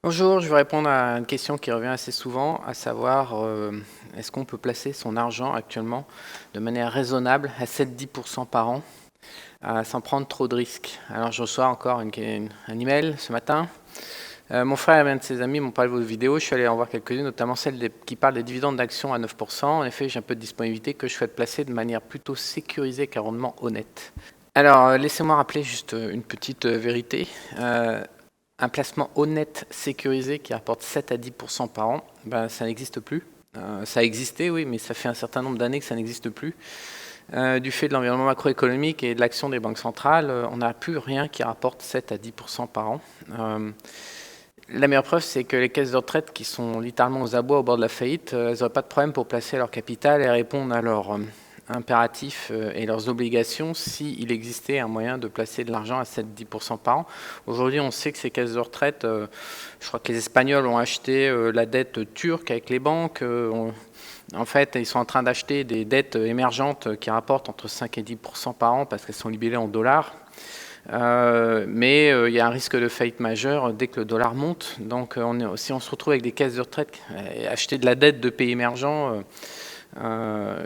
Bonjour, je vais répondre à une question qui revient assez souvent, à savoir est-ce qu'on peut placer son argent actuellement de manière raisonnable à 7-10% par an sans prendre trop de risques. Alors je reçois encore un email ce matin. Mon frère et un de ses amis m'ont parlé de vos vidéos, je suis allé en voir quelques-unes, notamment celle qui parle des dividendes d'actions à 9%. En effet, j'ai un peu de disponibilité que je souhaite placer de manière plutôt sécurisée qu'un rendement honnête. Alors laissez-moi rappeler juste une petite vérité. Un placement honnête, sécurisé, qui rapporte 7 à 10% par an, ben, ça n'existe plus. Ça a existé, oui, mais ça fait un certain nombre d'années que ça n'existe plus. Du fait de l'environnement macroéconomique et de l'action des banques centrales, on n'a plus rien qui rapporte 7 à 10% par an. La meilleure preuve, c'est que les caisses de retraite qui sont littéralement aux abois au bord de la faillite, elles n'auraient pas de problème pour placer leur capital et répondre à leurs impératifs et leurs obligations s'il existait un moyen de placer de l'argent à 7-10% par an. Aujourd'hui, on sait que ces caisses de retraite, je crois que les Espagnols ont acheté la dette turque avec les banques. En fait, ils sont en train d'acheter des dettes émergentes qui rapportent entre 5 et 10% par an parce qu'elles sont libellées en dollars. Mais il y a un risque de faillite majeur dès que le dollar monte. Donc si on se retrouve avec des caisses de retraite, acheter de la dette de pays émergents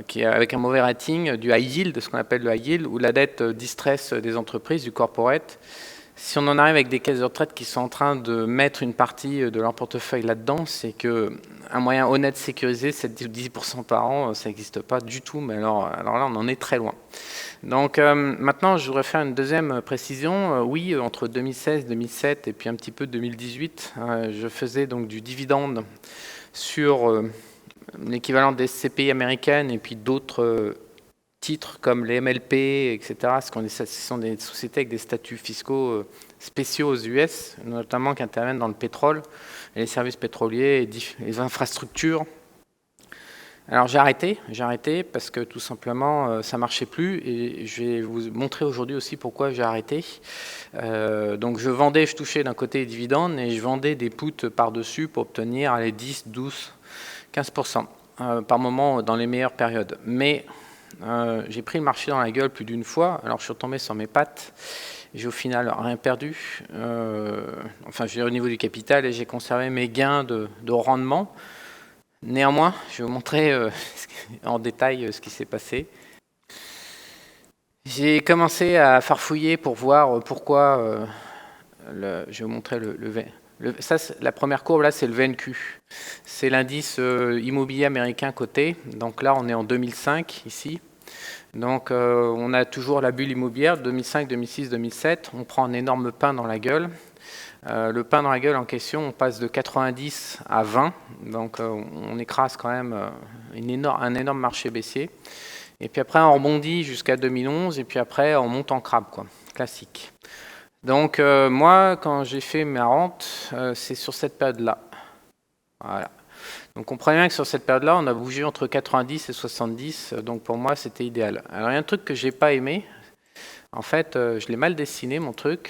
qui est avec un mauvais rating, du high yield, ce qu'on appelle le high yield, ou la dette distress des entreprises, du corporate. Si on en arrive avec des caisses de retraite qui sont en train de mettre une partie de leur portefeuille là-dedans, c'est qu'un moyen honnête, sécurisé, c'est 10% par an, ça n'existe pas du tout, mais alors là, on en est très loin. Donc maintenant, je voudrais faire une deuxième précision. Oui, entre 2016, 2007 et puis un petit peu 2018, je faisais donc du dividende sur l'équivalent des CPI américaines et puis d'autres titres comme les MLP, etc. Ce sont des sociétés avec des statuts fiscaux spéciaux aux US, notamment qui interviennent dans le pétrole, et les services pétroliers et les infrastructures. Alors j'ai arrêté parce que tout simplement ça marchait plus et je vais vous montrer aujourd'hui aussi pourquoi j'ai arrêté. Donc je touchais d'un côté les dividendes et je vendais des puts par-dessus pour obtenir les 10, 12, 15% par moment dans les meilleures périodes. Mais j'ai pris le marché dans la gueule plus d'une fois, alors je suis retombé sur mes pattes. J'ai au final rien perdu, enfin j'ai au niveau du capital et j'ai conservé mes gains de rendement. Néanmoins, je vais vous montrer en détail ce qui s'est passé. J'ai commencé à farfouiller pour voir pourquoi, je vais vous montrer la première courbe là, c'est le VNQ. C'est l'indice immobilier américain coté. Donc là, on est en 2005 ici. Donc on a toujours la bulle immobilière 2005, 2006, 2007. On prend un énorme pain dans la gueule. Le pain dans la gueule en question, on passe de 90 à 20. Donc on écrase quand même un énorme marché baissier. Et puis après, on rebondit jusqu'à 2011. Et puis après, on monte en crabe, quoi. Classique. Donc moi, quand j'ai fait ma rente, c'est sur cette période-là. Voilà. Donc comprenez bien que sur cette période-là, on a bougé entre 90 et 70, donc pour moi c'était idéal. Alors il y a un truc que j'ai pas aimé, en fait je l'ai mal dessiné mon truc,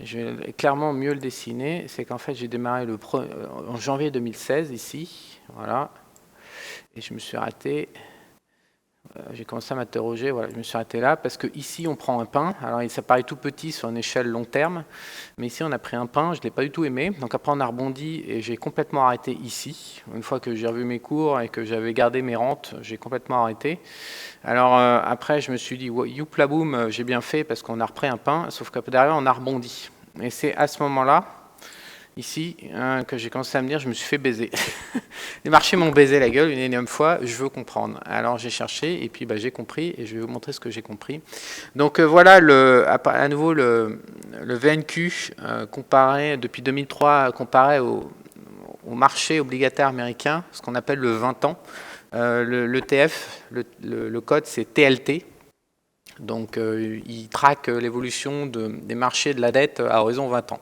je vais clairement mieux le dessiner, c'est qu'en fait j'ai démarré en janvier 2016 ici, voilà, et je me suis arrêté. J'ai commencé à m'interroger, voilà, je me suis arrêté là, parce que ici on prend un pain, alors ça paraît tout petit sur une échelle long terme, mais ici on a pris un pain, je ne l'ai pas du tout aimé, donc après on a rebondi et j'ai complètement arrêté ici. Une fois que j'ai revu mes cours et que j'avais gardé mes rentes, j'ai complètement arrêté. Alors après je me suis dit, youpla boum, j'ai bien fait parce qu'on a repris un pain, sauf que derrière on a rebondi. Et c'est à ce moment-là, ici, que j'ai commencé à me dire, je me suis fait baiser. Les marchés m'ont baisé la gueule une énième fois, je veux comprendre. Alors j'ai cherché et puis j'ai compris et je vais vous montrer ce que j'ai compris. Donc voilà à nouveau le VNQ comparé depuis 2003 comparé au marché obligataire américain, ce qu'on appelle le 20 ans. L'ETF, le code c'est TLT. Donc il traque l'évolution des marchés de la dette à horizon 20 ans.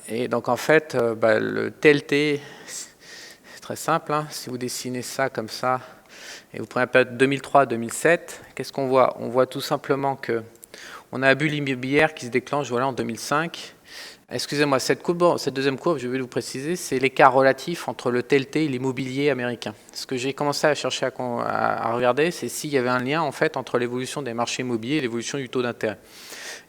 Et donc en fait, le TLT, c'est très simple, hein. Si vous dessinez ça comme ça, et vous prenez la période 2003-2007, qu'est-ce qu'on voit? On voit tout simplement que on a la bulle immobilière qui se déclenche voilà, en 2005. Excusez-moi, cette deuxième courbe, je vais vous préciser, c'est l'écart relatif entre le TLT et l'immobilier américain. Ce que j'ai commencé à chercher à regarder, c'est s'il y avait un lien en fait entre l'évolution des marchés immobiliers et l'évolution du taux d'intérêt.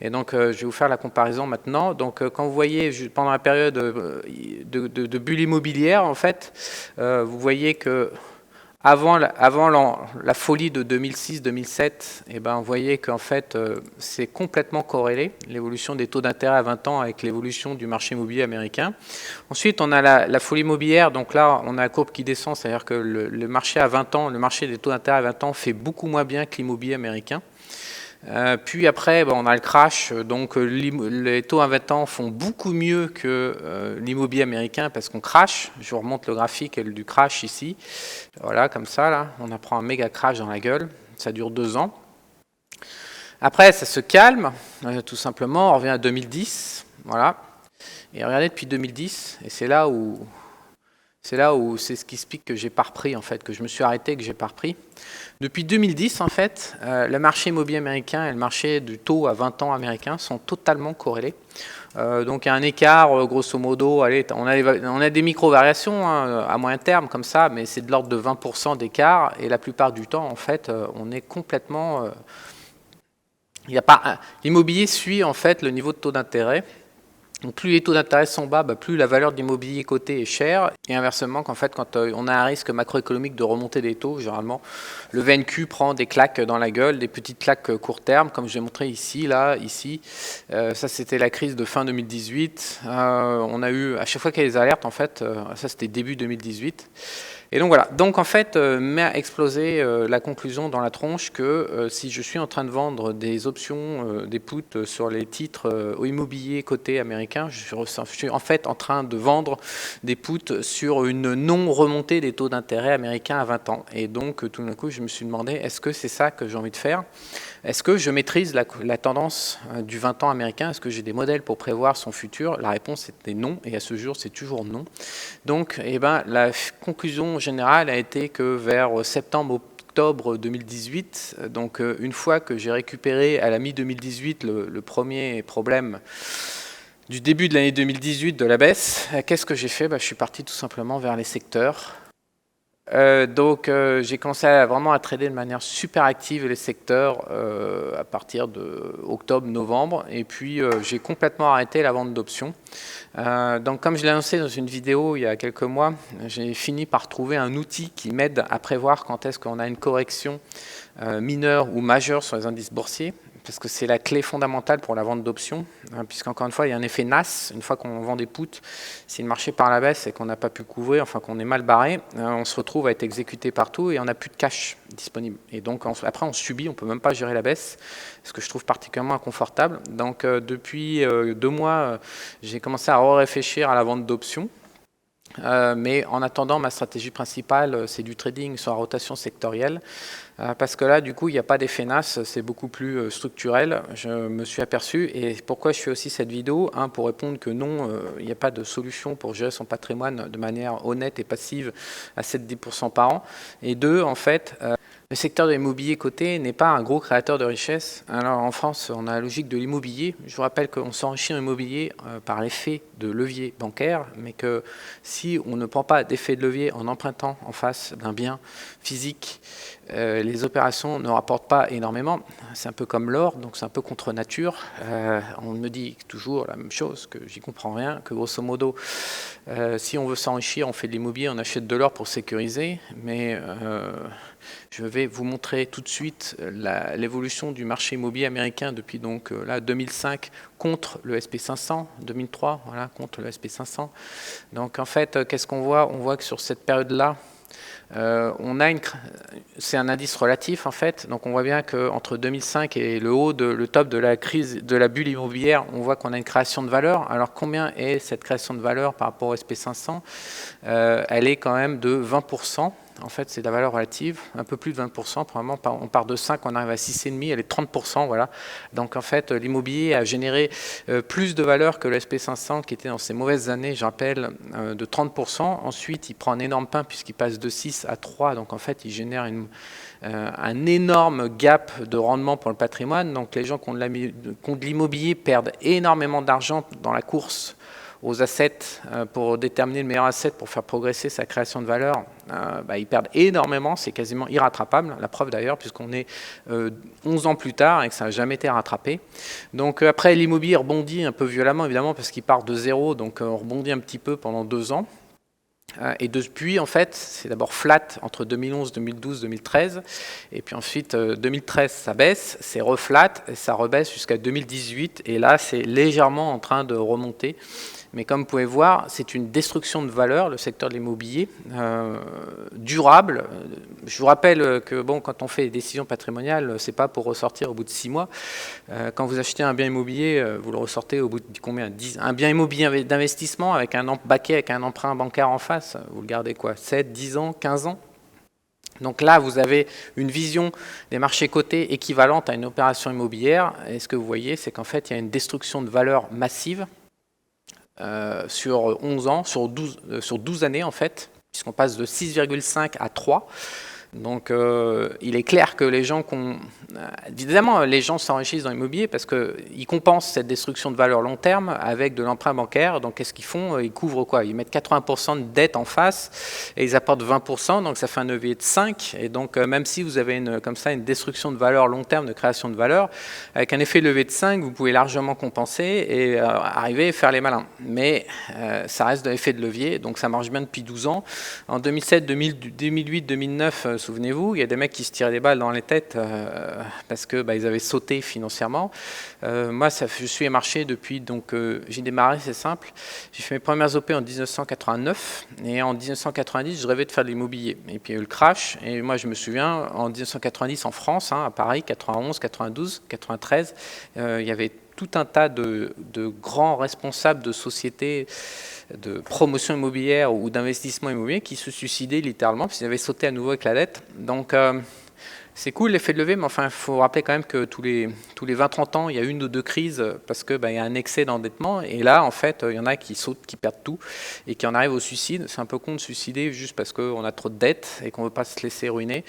Et donc, je vais vous faire la comparaison maintenant. Donc, quand vous voyez, pendant la période de bulle immobilière, en fait, vous voyez que avant la folie de 2006-2007, eh ben, vous voyez qu'en fait, c'est complètement corrélé, l'évolution des taux d'intérêt à 20 ans avec l'évolution du marché immobilier américain. Ensuite, on a la folie immobilière. Donc là, on a la courbe qui descend, c'est-à-dire que le marché à 20 ans, le marché des taux d'intérêt à 20 ans fait beaucoup moins bien que l'immobilier américain. Puis après, on a le crash, donc les taux à 20 ans font beaucoup mieux que l'immobilier américain parce qu'on crash. Je vous remonte le graphique du crash ici. Voilà, comme ça, là, on apprend un méga crash dans la gueule. Ça dure 2 ans. Après, ça se calme, tout simplement. On revient à 2010, voilà. Et regardez, depuis 2010, et c'est là où c'est ce qui explique que j'ai pas repris, en fait, que je me suis arrêté, que j'ai pas repris. Depuis 2010, en fait, le marché immobilier américain et le marché du taux à 20 ans américain sont totalement corrélés. Donc il y a un écart, grosso modo, allez, on a des micro-variations hein, à moyen terme comme ça, mais c'est de l'ordre de 20% d'écart, et la plupart du temps, en fait, on est complètement... l'immobilier suit, en fait, le niveau de taux d'intérêt. Donc plus les taux d'intérêt sont bas, plus la valeur de l'immobilier coté est chère. Et inversement, qu'en fait, quand on a un risque macroéconomique de remontée des taux, généralement, le VNQ prend des claques dans la gueule, des petites claques court terme, comme je l'ai montré ici, là, ici. Ça, c'était la crise de fin 2018. On a eu, à chaque fois qu'il y a des alertes, en fait, ça c'était début 2018. Et donc voilà, donc en fait, m'a explosé la conclusion dans la tronche que si je suis en train de vendre des options, des puts sur les titres immobiliers cotés américains, je suis en fait en train de vendre des puts sur une non-remontée des taux d'intérêt américains à 20 ans. Et donc tout d'un coup, je me suis demandé, est-ce que c'est ça que j'ai envie de faire ? Est-ce que je maîtrise la tendance du 20 ans américain ? Est-ce que j'ai des modèles pour prévoir son futur ? La réponse était non, et à ce jour, c'est toujours non. Donc, la conclusion générale a été que vers septembre-octobre 2018, donc une fois que j'ai récupéré à la mi-2018 le premier problème du début de l'année 2018 de la baisse, qu'est-ce que j'ai fait ? Je suis parti tout simplement vers les secteurs. J'ai commencé vraiment à trader de manière super active les secteurs à partir de octobre-novembre, et puis j'ai complètement arrêté la vente d'options. Donc comme je l'ai annoncé dans une vidéo il y a quelques mois, j'ai fini par trouver un outil qui m'aide à prévoir quand est-ce qu'on a une correction mineure ou majeure sur les indices boursiers, parce que c'est la clé fondamentale pour la vente d'options, puisqu'encore une fois, il y a un effet NAS. Une fois qu'on vend des puts, si le marché part à la baisse et qu'on n'a pas pu couvrir, enfin qu'on est mal barré, on se retrouve à être exécuté partout et on n'a plus de cash disponible. Et donc après, on subit, on ne peut même pas gérer la baisse, ce que je trouve particulièrement inconfortable. Donc depuis 2 mois, j'ai commencé à réfléchir à la vente d'options. Mais en attendant, ma stratégie principale, c'est du trading sur la rotation sectorielle. Parce que là, du coup, il n'y a pas d'effet NAS, c'est beaucoup plus structurel. Je me suis aperçu, et pourquoi je fais aussi cette vidéo, pour répondre que non, il n'y a pas de solution pour gérer son patrimoine de manière honnête et passive à 7-10% par an. Et 2, en fait, le secteur de l'immobilier coté n'est pas un gros créateur de richesse. Alors en France, on a la logique de l'immobilier. Je vous rappelle qu'on s'enrichit en immobilier par l'effet de levier bancaire, mais que si on ne prend pas d'effet de levier en empruntant en face d'un bien physique, les opérations ne rapportent pas énormément. C'est un peu comme l'or, donc c'est un peu contre nature. On me dit toujours la même chose, que j'y comprends rien, que grosso modo, si on veut s'enrichir, on fait de l'immobilier, on achète de l'or pour sécuriser, mais je vais vous montrer tout de suite l'évolution du marché immobilier américain depuis donc là 2005 contre le SP500, 2003, voilà, contre le SP500. Donc en fait, qu'est-ce qu'on voit ? On voit que sur cette période-là, c'est un indice relatif en fait, donc on voit bien qu'entre 2005 et le top de la crise de la bulle immobilière, on voit qu'on a une création de valeur. Alors combien est cette création de valeur par rapport au SP500 ? Elle est quand même de 20%. En fait, c'est de la valeur relative, un peu plus de 20%. Probablement, on part de 5, on arrive à 6,5, elle est 30%. Voilà. Donc, en fait, l'immobilier a généré plus de valeur que le SP500 qui était dans ses mauvaises années, je rappelle, de 30%. Ensuite, il prend un énorme pain puisqu'il passe de 6 à 3. Donc, en fait, il génère un énorme gap de rendement pour le patrimoine. Donc, les gens qui ont de l'immobilier perdent énormément d'argent dans la course aux assets pour déterminer le meilleur asset pour faire progresser sa création de valeur, ils perdent énormément, c'est quasiment irrattrapable, la preuve d'ailleurs, puisqu'on est 11 ans plus tard et que ça n'a jamais été rattrapé. Donc après, l'immobilier rebondit un peu violemment, évidemment, parce qu'il part de zéro, donc on rebondit un petit peu pendant 2 ans. Et depuis, en fait, c'est d'abord flat entre 2011, 2012, 2013. Et puis ensuite, 2013, ça baisse, c'est reflat, et ça rebaisse jusqu'à 2018. Et là, c'est légèrement en train de remonter. Mais comme vous pouvez voir, c'est une destruction de valeur, le secteur de l'immobilier, durable. Je vous rappelle que bon, quand on fait des décisions patrimoniales, c'est pas pour ressortir au bout de 6 mois. Quand vous achetez un bien immobilier, vous le ressortez au bout de combien? 10, un bien immobilier d'investissement avec un baquet, avec un emprunt bancaire en face, vous le gardez quoi? 7, 10 ans, 15 ans? Donc là, vous avez une vision des marchés cotés équivalente à une opération immobilière. Et ce que vous voyez, c'est qu'en fait, il y a une destruction de valeur massive sur 11 ans, sur 12 années en fait, puisqu'on passe de 6,5 à 3. Donc il est clair que les gens évidemment les gens s'enrichissent dans l'immobilier parce qu'ils compensent cette destruction de valeur long terme avec de l'emprunt bancaire. Donc qu'est-ce qu'ils font? Ils couvrent quoi? Ils mettent 80% de dette en face et ils apportent 20%, donc ça fait un levier de 5. Et donc même si vous avez comme ça une destruction de valeur long terme, de création de valeur, avec un effet levier de 5, vous pouvez largement compenser et arriver à faire les malins. Mais ça reste un effet de levier, donc ça marche bien depuis 12 ans. En 2007, 2008, 2009, souvenez-vous, il y a des mecs qui se tiraient des balles dans les têtes parce que ils avaient sauté financièrement. Moi, je suis marché depuis, donc j'ai démarré, c'est simple. J'ai fait mes premières OP en 1989 et en 1990, je rêvais de faire de l'immobilier. Et puis il y a eu le crash et moi, je me souviens, en 1990 en France, à Paris, 91, 92, 93, il y avait tout un tas de grands responsables de sociétés de promotion immobilière ou d'investissement immobilier qui se suicidaient littéralement parce qu'ils avaient sauté à nouveau avec la dette. Donc c'est cool l'effet de levier, mais enfin il faut rappeler quand même que tous les 20-30 ans, il y a une ou deux crises parce que il y a un excès d'endettement et là en fait il y en a qui sautent, qui perdent tout et qui en arrivent au suicide. C'est un peu con de suicider juste parce qu'on a trop de dettes et qu'on ne veut pas se laisser ruiner.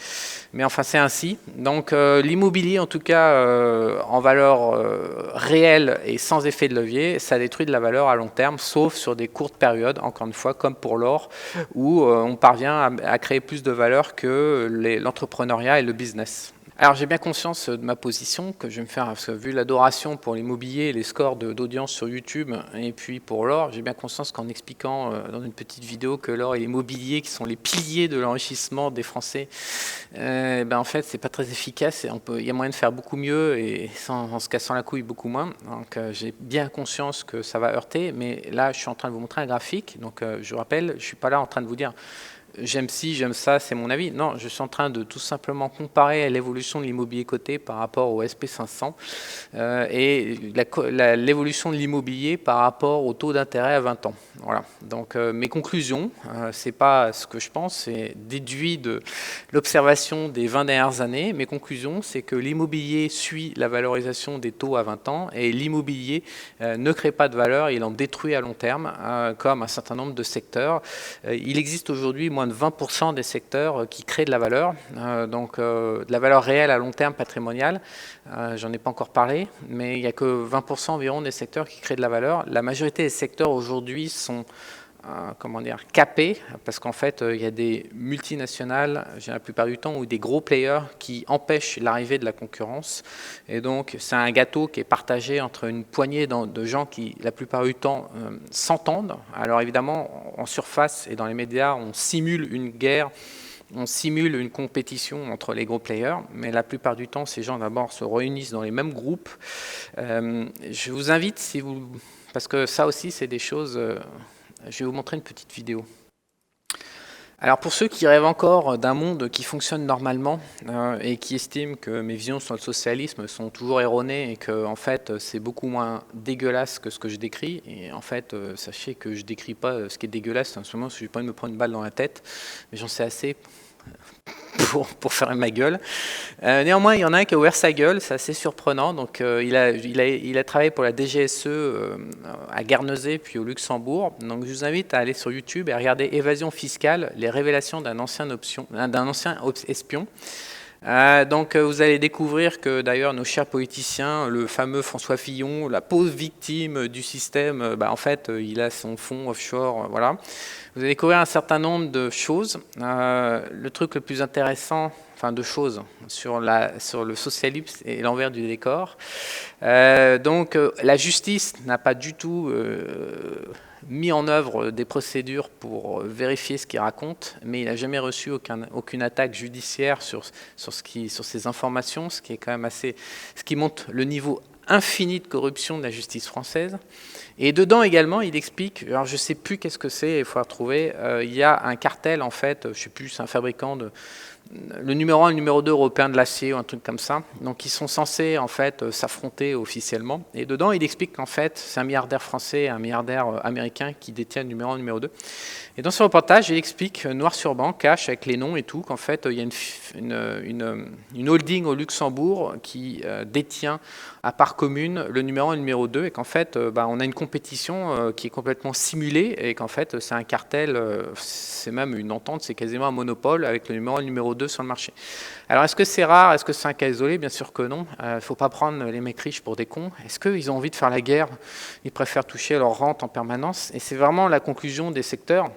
Mais enfin c'est ainsi. Donc l'immobilier en tout cas en valeur réelle et sans effet de levier, ça détruit de la valeur à long terme, sauf sur des courtes périodes, encore une fois comme pour l'or, où on parvient à créer plus de valeur que l'entrepreneuriat et le business. Alors j'ai bien conscience de ma position que je vais me faire, parce que vu l'adoration pour l'immobilier, les scores d'audience sur YouTube, et puis pour l'or, j'ai bien conscience qu'en expliquant dans une petite vidéo que l'or et l'immobilier, qui sont les piliers de l'enrichissement des Français, en fait c'est pas très efficace, et il y a moyen de faire beaucoup mieux, et en se cassant la couille beaucoup moins. Donc j'ai bien conscience que ça va heurter, mais là je suis en train de vous montrer un graphique, donc je vous rappelle, je suis pas là en train de vous dire j'aime ci, j'aime ça, c'est mon avis. Non, je suis en train de tout simplement comparer l'évolution de l'immobilier coté par rapport au SP500 et l'évolution de l'immobilier par rapport au taux d'intérêt à 20 ans. Voilà. Donc mes conclusions, c'est pas ce que je pense, c'est déduit de l'observation des 20 dernières années. Mes conclusions, c'est que l'immobilier suit la valorisation des taux à 20 ans et l'immobilier ne crée pas de valeur, il en détruit à long terme, comme un certain nombre de secteurs. Il existe aujourd'hui moins de 20% des secteurs qui créent de la valeur, de la valeur réelle à long terme patrimoniale. J'en ai pas encore parlé, mais il n'y a que 20% environ des secteurs qui créent de la valeur. La majorité des secteurs aujourd'hui sont capés, parce qu'en fait, il y a des multinationales, la plupart du temps, ou des gros players qui empêchent l'arrivée de la concurrence. Et donc, c'est un gâteau qui est partagé entre une poignée de gens qui, la plupart du temps, s'entendent. Alors évidemment, en surface et dans les médias, on simule une guerre, on simule une compétition entre les gros players, mais la plupart du temps, ces gens d'abord se réunissent dans les mêmes groupes. Je vous invite, parce que ça aussi, c'est des choses... je vais vous montrer une petite vidéo. Alors pour ceux qui rêvent encore d'un monde qui fonctionne normalement et qui estiment que mes visions sur le socialisme sont toujours erronées et que en fait c'est beaucoup moins dégueulasse que ce que je décris, et en fait sachez que je décris pas ce qui est dégueulasse en ce moment, je n'ai pas envie de me prendre une balle dans la tête, mais j'en sais assez pour faire ma gueule. Néanmoins, il y en a un qui a ouvert sa gueule, c'est assez surprenant. Donc, il a travaillé pour la DGSE à Guernesey puis au Luxembourg. Donc, je vous invite à aller sur YouTube et à regarder Évasion fiscale, les révélations d'un ancien espion. Donc vous allez découvrir que d'ailleurs nos chers politiciens, le fameux François Fillon, la pauvre victime du système, en fait il a son fonds offshore, voilà. Vous allez découvrir un certain nombre de choses. Le truc le plus intéressant, de choses sur le socialisme et l'envers du décor. Donc la justice n'a pas du tout mis en œuvre des procédures pour vérifier ce qu'il raconte, mais il n'a jamais reçu aucune attaque judiciaire sur ces informations, ce qui est quand même ce qui montre le niveau infini de corruption de la justice française. Et dedans également, il explique, alors je ne sais plus qu'est-ce que c'est, il faut retrouver, il y a un cartel en fait, je ne sais plus, c'est un fabricant le numéro 1 et le numéro 2 européen de l'acier ou un truc comme ça. Donc ils sont censés en fait s'affronter officiellement. Et dedans, il explique qu'en fait, c'est un milliardaire français et un milliardaire américain qui détient le numéro 1 et le numéro 2. Et dans ce reportage, il explique noir sur blanc, cash avec les noms et tout, qu'en fait, il y a une holding au Luxembourg qui détient à part commune le numéro 1 et le numéro 2 et qu'en fait, on a une compétition qui est complètement simulée et qu'en fait, c'est un cartel, c'est même une entente, c'est quasiment un monopole avec le numéro 1 et le numéro 2 sur le marché. Alors, est-ce que c'est rare? Est-ce que c'est un cas isolé? Bien sûr que non. Il ne faut pas prendre les mecs riches pour des cons. Est-ce qu'ils ont envie de faire la guerre? Ils préfèrent toucher leur rente en permanence. Et c'est vraiment la conclusion des secteurs.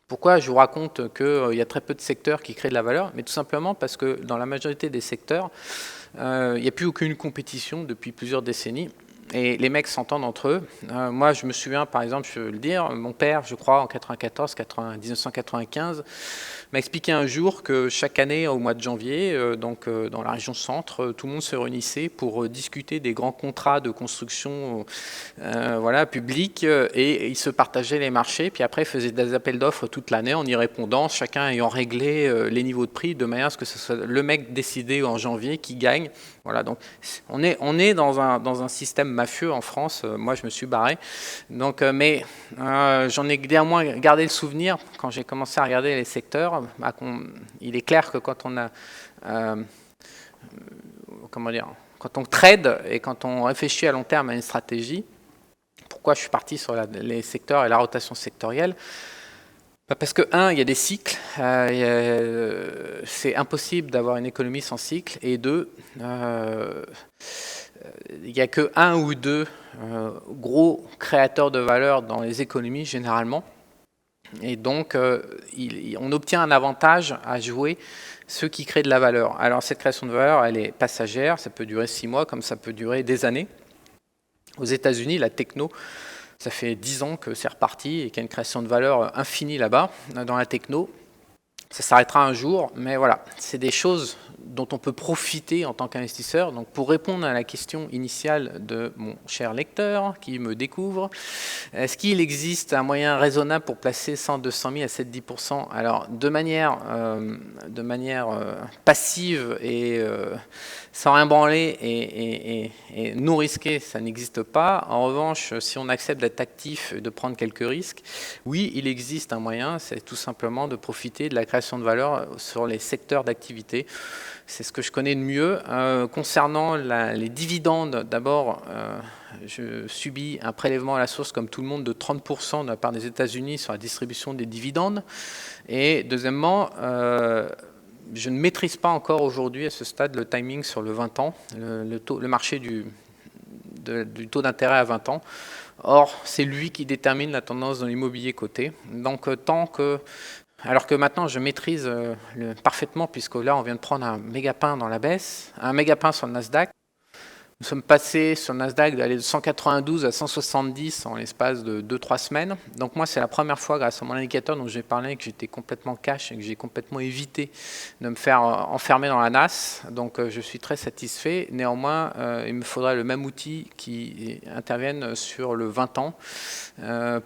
Pourquoi je vous raconte qu'il y a très peu de secteurs qui créent de la valeur? Mais tout simplement parce que dans la majorité des secteurs, il n'y a plus aucune compétition depuis plusieurs décennies. Et les mecs s'entendent entre eux. Moi, je me souviens, par exemple, je veux le dire, mon père, je crois, en 1995, m'a expliqué un jour que chaque année, au mois de janvier, dans la région centre, tout le monde se réunissait pour discuter des grands contrats de construction publics et ils se partageaient les marchés. Puis après, ils faisaient des appels d'offres toute l'année en y répondant, chacun ayant réglé les niveaux de prix de manière à ce que ce soit le mec décidé en janvier qui gagne. Voilà, donc on est dans un système mafieux en France. Moi, je me suis barré. Donc, mais j'en ai néanmoins gardé le souvenir quand j'ai commencé à regarder les secteurs. Il est clair que quand on a, quand on trade et quand on réfléchit à long terme à une stratégie, pourquoi je suis parti sur les secteurs et la rotation sectorielle? Parce que, il y a des cycles, c'est impossible d'avoir une économie sans cycle, et deux, il n'y a que un ou deux gros créateurs de valeur dans les économies généralement, et donc on obtient un avantage à jouer ceux qui créent de la valeur. Alors cette création de valeur, elle est passagère, ça peut durer 6 mois comme ça peut durer des années. Aux États-Unis, la techno, ça fait 10 ans que c'est reparti et qu'il y a une création de valeur infinie là-bas, dans la techno. Ça s'arrêtera un jour, mais voilà, c'est des choses dont on peut profiter en tant qu'investisseur. Donc pour répondre à la question initiale de mon cher lecteur qui me découvre, est-ce qu'il existe un moyen raisonnable pour placer 100, 200 000 à 7-10%? Alors de manière passive et sans rien branler et non risqué, ça n'existe pas. En revanche, si on accepte d'être actif et de prendre quelques risques, oui, il existe un moyen, c'est tout simplement de profiter de la création de valeur sur les secteurs d'activité. C'est ce que je connais de mieux. Concernant les dividendes, d'abord, je subis un prélèvement à la source, comme tout le monde, de 30% de la part des États-Unis sur la distribution des dividendes. Et deuxièmement, je ne maîtrise pas encore aujourd'hui, à ce stade, le timing sur le 20 ans, le marché du taux d'intérêt à 20 ans. Or, c'est lui qui détermine la tendance dans l'immobilier coté. Donc, alors que maintenant, je maîtrise parfaitement, puisque là, on vient de prendre un méga pain dans la baisse, un méga pain sur le Nasdaq. Nous sommes passés sur le Nasdaq d'aller de 192 à 170 en l'espace de 2-3 semaines. Donc moi, c'est la première fois, grâce à mon indicateur dont j'ai parlé, que j'étais complètement cash et que j'ai complètement évité de me faire enfermer dans la nasse. Donc je suis très satisfait. Néanmoins, il me faudrait le même outil qui intervienne sur le 20 ans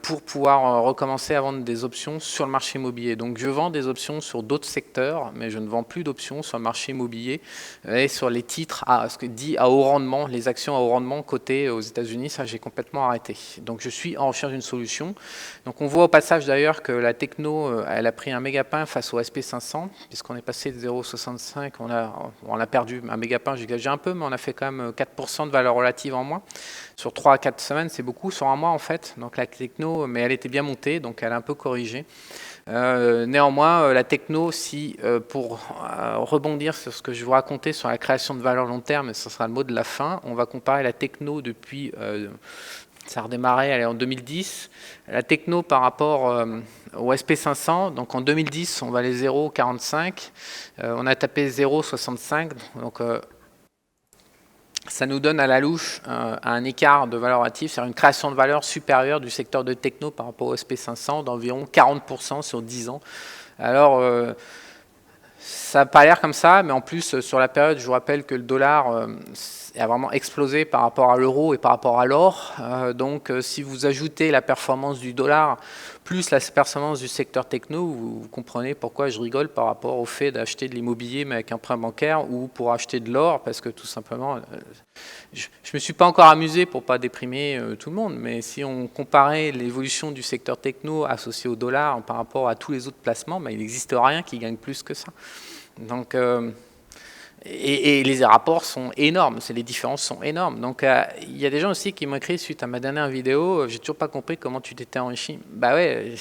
pour pouvoir recommencer à vendre des options sur le marché immobilier. Donc je vends des options sur d'autres secteurs, mais je ne vends plus d'options sur le marché immobilier et sur les titres ce que dit à haut rendement, les actions à haut rendement cotées aux États-Unis, ça j'ai complètement arrêté. Donc je suis en recherche d'une solution. Donc on voit au passage d'ailleurs que la techno, elle a pris un méga pain face au SP500, puisqu'on est passé de 0,65, on a perdu un méga pain, j'exagère un peu, mais on a fait quand même 4% de valeur relative en moins. Sur 3 à 4 semaines, c'est beaucoup, sur un mois en fait. Donc la techno, mais elle était bien montée, donc elle a un peu corrigé. Néanmoins, la techno, pour rebondir sur ce que je vous racontais sur la création de valeur long terme, ce sera le mot de la fin, on va comparer la techno depuis, ça a redémarré en 2010, la techno par rapport au SP500, donc en 2010, on va les 0,45, on a tapé 0,65, donc ça nous donne à la louche un écart de valeur relative, c'est-à-dire une création de valeur supérieure du secteur de techno par rapport au SP500 d'environ 40% sur 10 ans. Alors, ça n'a pas l'air comme ça, mais en plus, sur la période, je vous rappelle que le dollar a vraiment explosé par rapport à l'euro et par rapport à l'or. Donc, si vous ajoutez la performance du dollar plus la performance du secteur techno, vous comprenez pourquoi je rigole par rapport au fait d'acheter de l'immobilier mais avec un prêt bancaire ou pour acheter de l'or, parce que tout simplement, je ne me suis pas encore amusé pour ne pas déprimer tout le monde, mais si on comparait l'évolution du secteur techno associé au dollar par rapport à tous les autres placements, il n'existe rien qui gagne plus que ça. Donc, et les rapports sont énormes, les différences sont énormes. Donc il y a des gens aussi qui m'ont écrit suite à ma dernière vidéo, j'ai toujours pas compris comment tu t'étais enrichi. Bah ouais,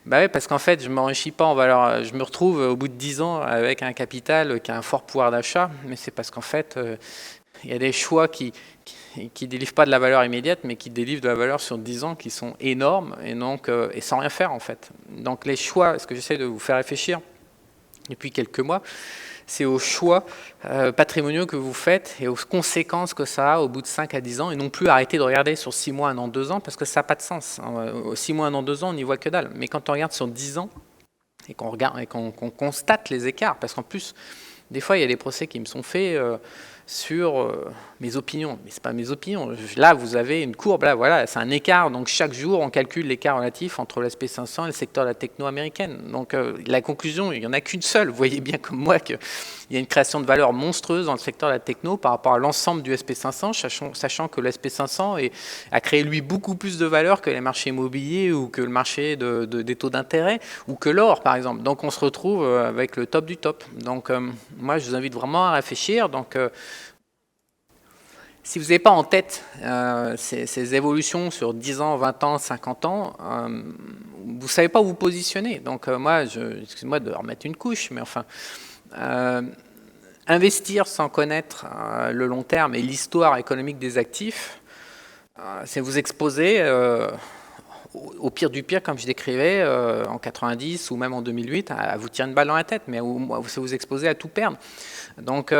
bah ouais, parce qu'en fait je ne m'enrichis pas en valeur, je me retrouve au bout de 10 ans avec un capital qui a un fort pouvoir d'achat, mais c'est parce qu'en fait il y a des choix qui délivrent pas de la valeur immédiate, mais qui délivrent de la valeur sur 10 ans qui sont énormes, et donc et sans rien faire en fait. Donc les choix, ce que j'essaie de vous faire réfléchir depuis quelques mois, c'est aux choix patrimoniaux que vous faites et aux conséquences que ça a au bout de 5 à 10 ans, et non plus arrêter de regarder sur 6 mois, 1 an, 2 ans, parce que ça n'a pas de sens. 6 mois, 1 an, 2 ans, on n'y voit que dalle. Mais quand on regarde sur 10 ans et qu'on regarde et qu'on constate les écarts, parce qu'en plus, des fois, il y a des procès qui me sont faits sur mes opinions. Mais ce n'est pas mes opinions. Là, vous avez une courbe, là, voilà, c'est un écart. Donc, chaque jour, on calcule l'écart relatif entre l'SP500 et le secteur de la techno américaine. Donc, la conclusion, il n'y en a qu'une seule. Vous voyez bien comme moi qu'il y a une création de valeur monstrueuse dans le secteur de la techno par rapport à l'ensemble du SP500, sachant que le SP500 a créé, lui, beaucoup plus de valeur que les marchés immobiliers ou que le marché des taux d'intérêt ou que l'or, par exemple. Donc, on se retrouve avec le top du top. Donc, moi, je vous invite vraiment à réfléchir. Donc, si vous n'avez pas en tête ces évolutions sur 10 ans, 20 ans, 50 ans, vous ne savez pas où vous positionner. Donc moi, excusez-moi de remettre une couche, mais enfin, investir sans connaître le long terme et l'histoire économique des actifs, c'est vous exposer au pire du pire, comme je décrivais, en 90 ou même en 2008, à vous tirer une balle dans la tête, mais c'est vous exposer à tout perdre. Donc,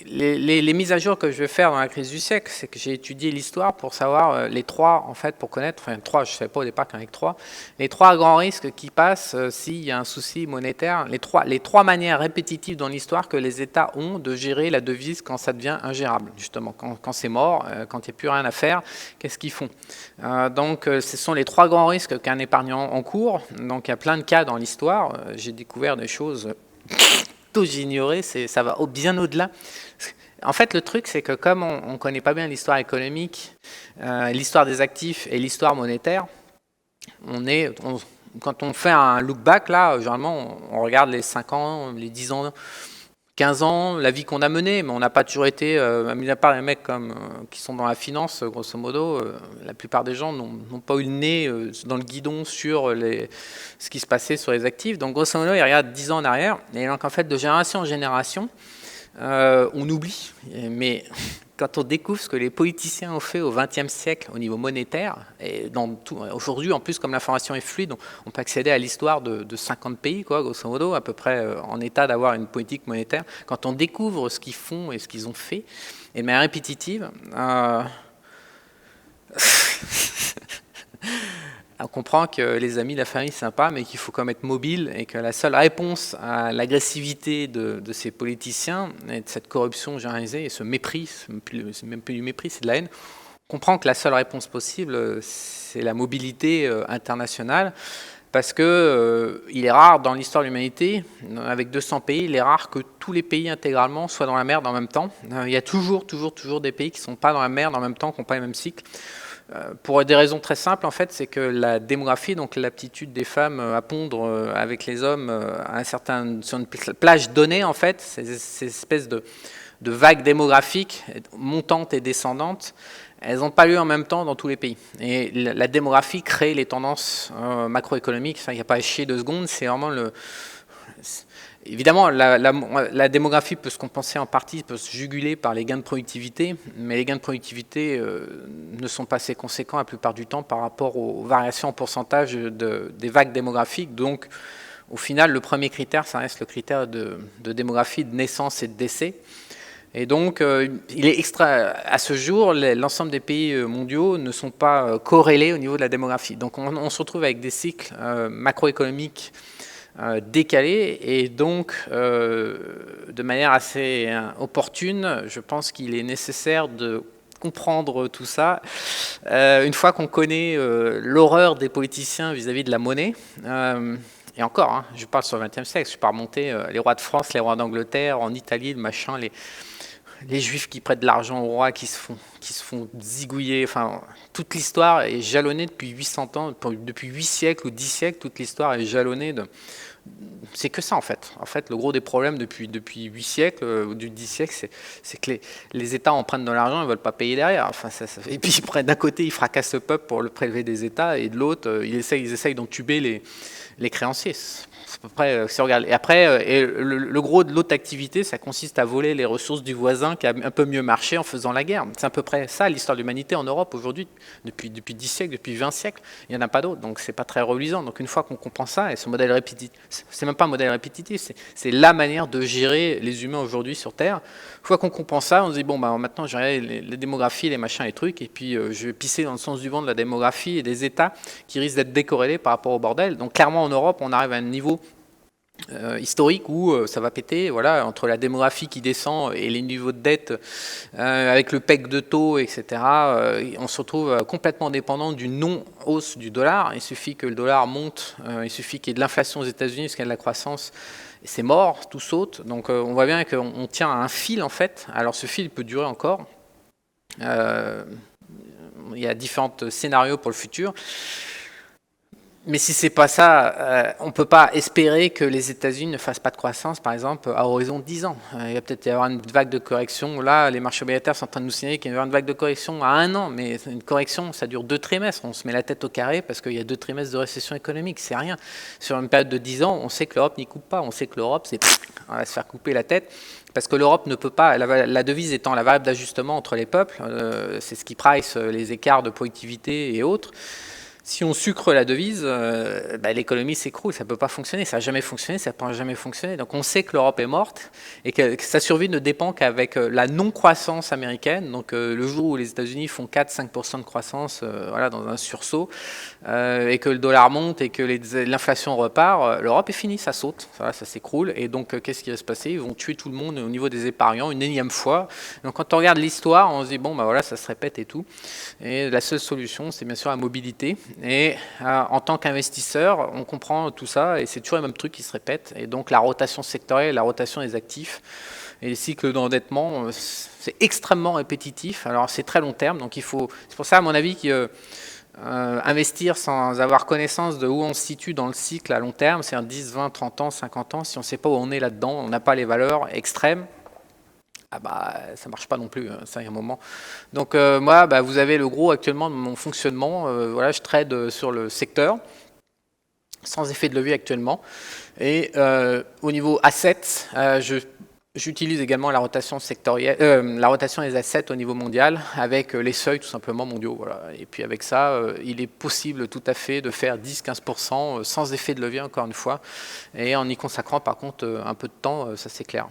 les mises à jour que je vais faire dans la crise du siècle, c'est que j'ai étudié l'histoire pour savoir les trois, en fait, pour connaître, enfin trois, je ne savais pas au départ qu'avec trois, les trois grands risques qui passent s'il y a un souci monétaire, les trois manières répétitives dans l'histoire que les États ont de gérer la devise quand ça devient ingérable, justement, quand c'est mort, quand il n'y a plus rien à faire, qu'est-ce qu'ils font? Donc, ce sont les trois grands risques qu'un épargnant encourt. Donc, il y a plein de cas dans l'histoire. J'ai découvert des choses que j'ignorais, ça va bien au-delà. En fait, le truc, c'est que comme on ne connaît pas bien l'histoire économique, l'histoire des actifs et l'histoire monétaire, quand on fait un look back, là, généralement, on regarde les 5 ans, les 10 ans, 15 ans, la vie qu'on a menée, mais on n'a pas toujours été, mis à part les mecs qui sont dans la finance, grosso modo, la plupart des gens n'ont pas eu le nez dans le guidon sur ce qui se passait sur les actifs. Donc grosso modo, ils regardent 10 ans en arrière, et donc en fait, de génération en génération, on oublie. Mais quand on découvre ce que les politiciens ont fait au XXe siècle au niveau monétaire, et aujourd'hui, en plus, comme l'information est fluide, on peut accéder à l'histoire de 50 pays, quoi, grosso modo, à peu près en état d'avoir une politique monétaire. Quand on découvre ce qu'ils font et ce qu'ils ont fait, et de manière répétitive, on comprend que les amis, la famille, c'est sympa, mais qu'il faut quand même être mobile et que la seule réponse à l'agressivité de ces politiciens et de cette corruption généralisée et ce mépris, c'est même plus du mépris, c'est de la haine, on comprend que la seule réponse possible, c'est la mobilité internationale, parce que il est rare dans l'histoire de l'humanité, avec 200 pays, il est rare que tous les pays intégralement soient dans la merde en même temps. Il y a toujours des pays qui ne sont pas dans la merde en même temps, qui n'ont pas le même cycle. Pour des raisons très simples, en fait, c'est que la démographie, donc l'aptitude des femmes à pondre avec les hommes sur une plage donnée, en fait, ces espèces de vagues démographiques montantes et descendantes, elles n'ont pas lieu en même temps dans tous les pays. Et la démographie crée les tendances macroéconomiques. Il n'y a pas à chier 2 secondes, c'est vraiment le... Évidemment, la démographie peut se compenser en partie, peut se juguler par les gains de productivité, mais les gains de productivité ne sont pas assez conséquents la plupart du temps par rapport aux variations en pourcentage des vagues démographiques. Donc, au final, le premier critère, ça reste le critère de démographie, de naissance et de décès. Et donc, il est à ce jour, l'ensemble des pays mondiaux ne sont pas corrélés au niveau de la démographie. Donc, on se retrouve avec des cycles macroéconomiques décalés, et donc de manière assez opportune, je pense qu'il est nécessaire de comprendre tout ça une fois qu'on connaît l'horreur des politiciens vis-à-vis de la monnaie. Et encore, hein, je parle sur le XXe siècle, je peux remonter les rois de France, les rois d'Angleterre, en Italie, le machin, les juifs qui prêtent de l'argent aux rois, qui se font zigouiller. Enfin, toute l'histoire est jalonnée depuis 800 ans, depuis 8 siècles ou 10 siècles, toute l'histoire est jalonnée de... C'est que ça, en fait. En fait, le gros des problèmes depuis 8 siècles ou 10 siècles, c'est que les États en prennent de l'argent, ils ne veulent pas payer derrière. Enfin, et puis, d'un côté, ils fracassent le peuple pour le prélever des États, et de l'autre, ils essayent d'entuber les créanciers. C'est à peu près, si on regarde. Et après, le gros de l'autre activité, ça consiste à voler les ressources du voisin qui a un peu mieux marché en faisant la guerre. C'est à peu près ça l'histoire de l'humanité en Europe aujourd'hui, depuis 10 siècles, depuis 20 siècles. Il n'y en a pas d'autres, donc c'est pas très reluisant. Donc une fois qu'on comprend ça, et ce modèle répétitif, c'est même pas un modèle répétitif, c'est la manière de gérer les humains aujourd'hui sur Terre. Une fois qu'on comprend ça, on se dit, bon, bah, maintenant, je regarde les démographies, les machins, les trucs, et puis je vais pisser dans le sens du vent de la démographie et des États qui risquent d'être décorrélés par rapport au bordel. Donc clairement, en Europe, on arrive à un niveau historique où ça va péter, voilà, entre la démographie qui descend et les niveaux de dette avec le PEC de taux, etc. On se retrouve complètement dépendant d'une non-hausse du dollar. Il suffit que le dollar monte, il suffit qu'il y ait de l'inflation aux États-Unis, parce qu'il y a de la croissance, et c'est mort, tout saute. Donc on voit bien qu'on tient à un fil, en fait. Alors ce fil peut durer encore. Il y a différents scénarios pour le futur. Mais si c'est pas ça, on ne peut pas espérer que les États-Unis ne fassent pas de croissance, par exemple, à horizon de 10 ans. Il va peut-être y avoir une vague de correction. Là, les marchés obligataires sont en train de nous signaler qu'il va y avoir une vague de correction à 1 an. Mais une correction, ça dure 2 trimestres. On se met la tête au carré parce qu'il y a 2 trimestres de récession économique. C'est rien. Sur une période de 10 ans, on sait que l'Europe n'y coupe pas. On sait que l'Europe, on va se faire couper la tête. Parce que l'Europe ne peut pas, la devise étant la variable d'ajustement entre les peuples, c'est ce qui price les écarts de productivité et autres. Si on sucre la devise, l'économie s'écroule, ça ne peut pas fonctionner, ça n'a jamais fonctionné, ça ne pourra jamais fonctionner. Donc on sait que l'Europe est morte et que sa survie ne dépend qu'avec la non-croissance américaine. Donc le jour où les États-Unis font 4-5% de croissance voilà, dans un sursaut et que le dollar monte et que l'inflation repart, l'Europe est finie, ça saute, ça s'écroule. Et donc qu'est-ce qui va se passer? Ils vont tuer tout le monde au niveau des épargnants une énième fois. Donc quand on regarde l'histoire, on se dit bon, bah voilà, ça se répète et tout. Et la seule solution, c'est bien sûr la mobilité. Et en tant qu'investisseur, on comprend tout ça et c'est toujours le même truc qui se répète. Et donc la rotation sectorielle, la rotation des actifs et les cycles d'endettement, c'est extrêmement répétitif. Alors c'est très long terme, donc c'est pour ça à mon avis investir sans avoir connaissance de où on se situe dans le cycle à long terme, c'est un 10, 20, 30 ans, 50 ans, si on ne sait pas où on est là-dedans, on n'a pas les valeurs extrêmes, ça marche pas non plus, ça il y a un moment. Donc moi, vous avez le gros actuellement de mon fonctionnement. Voilà, je trade sur le secteur, sans effet de levier actuellement. Et au niveau assets, j'utilise également la rotation sectorielle, la rotation des assets au niveau mondial, avec les seuils tout simplement mondiaux. Voilà. Et puis avec ça, il est possible tout à fait de faire 10-15% sans effet de levier, encore une fois, et en y consacrant par contre un peu de temps, ça c'est clair.